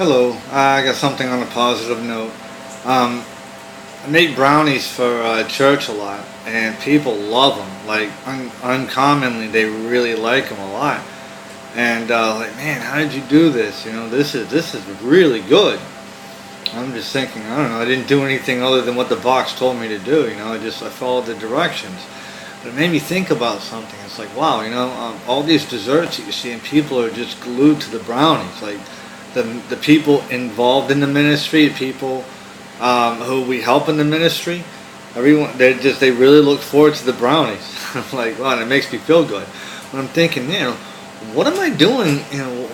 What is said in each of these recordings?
Hello, I got something on a positive note. I make brownies for church a lot, and people love them. Like, uncommonly, they really like them a lot. And like, man, how did you do this? This is really good. I'm just thinking, I don't know, I didn't do anything other than what the box told me to do. I followed the directions. But it made me think about something. It's like, wow, all these desserts that you see, and people are just glued to the brownies. Like, the people involved in the ministry, the people who we help in the ministry, everyone, they really look forward to the brownies. I'm like, wow, and it makes me feel good. But I'm thinking, what am I doing?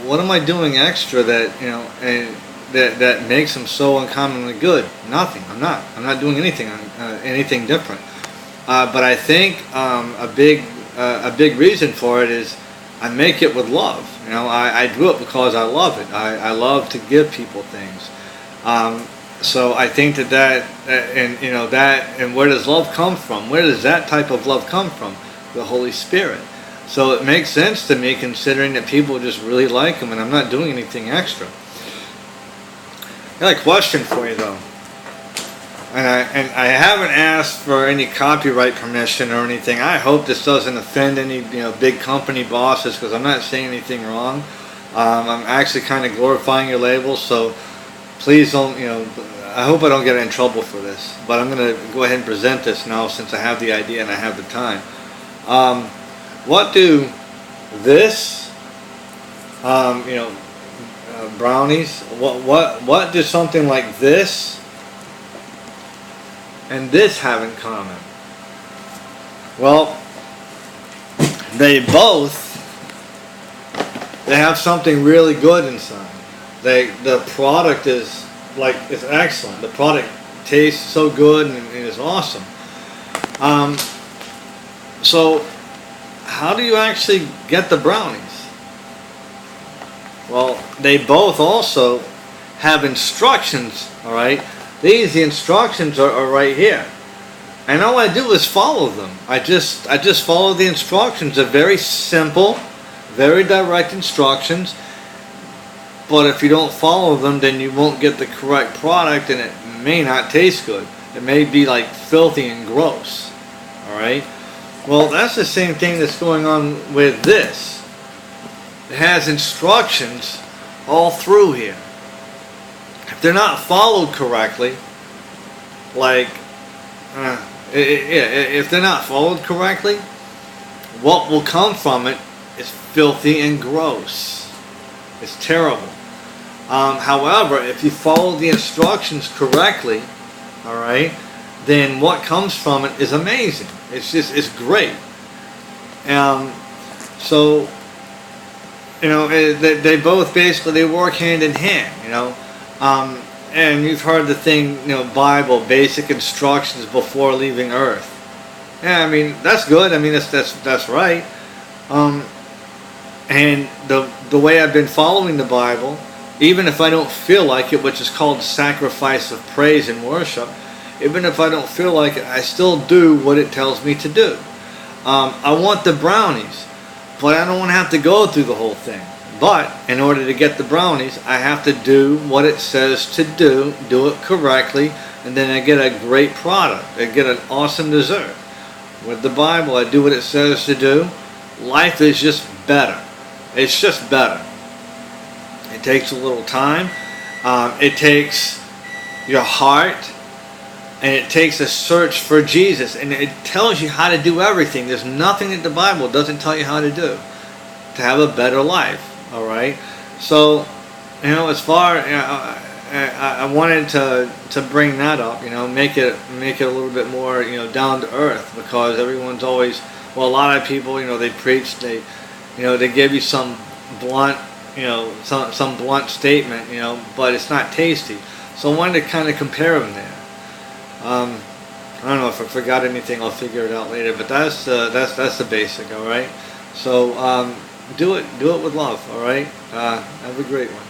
What am I doing extra that and that makes them so uncommonly good? Nothing. I'm not doing anything different. But I think a big reason for it is I make it with love. I do it because I love it. I love to give people things. So I think and where does love come from? Where does that type of love come from? The Holy Spirit. So it makes sense to me, considering that people just really like them, and I'm not doing anything extra. I got a question for you though. And I haven't asked for any copyright permission or anything. I hope this doesn't offend any big company bosses, because I'm not saying anything wrong. I'm actually kind of glorifying your label, so please don't. I hope I don't get in trouble for this. But I'm going to go ahead and present this now, since I have the idea and I have the time. What do this, brownies? What does something like this and this have in common? Well, they have something really good inside. The product is excellent. The product tastes so good and is awesome. So how do you actually get the brownies? Well, they both also have instructions, all right? The instructions are right here. And all I do is follow them. I just follow the instructions. They're very simple, very direct instructions. But if you don't follow them, then you won't get the correct product, and it may not taste good. It may be like filthy and gross. All right? Well, that's the same thing that's going on with this. It has instructions all through here. If they're not followed correctly, if they're not followed correctly, what will come from it is filthy and gross. It's terrible. However, if you follow the instructions correctly, all right, then what comes from it is amazing. It's great. So they both basically work hand in hand. And you've heard the thing, Bible, basic instructions before leaving Earth. Yeah, I mean, that's good. I mean, that's right. And the way I've been following the Bible, even if I don't feel like it, which is called sacrifice of praise and worship, even if I don't feel like it, I still do what it tells me to do. I want the brownies, but I don't want to have to go through the whole thing. But in order to get the brownies, I have to do what it says to do it correctly, and then I get a great product. I get an awesome dessert. With the Bible, I do what it says to do. Life is just better. It's just better. It takes a little time. It takes your heart, and it takes a search for Jesus. And it tells you how to do everything. There's nothing that the Bible doesn't tell you how to do to have a better life. All right, so as far I wanted to bring that up, make it a little bit more down to earth, because everyone's always, well, a lot of people they preach, they give you some blunt some blunt statement, but it's not tasty. So I wanted to kind of compare them there. I don't know if I forgot anything. I'll figure it out later, but that's the basic. All right, so. Do it with love, all right? Have a great one.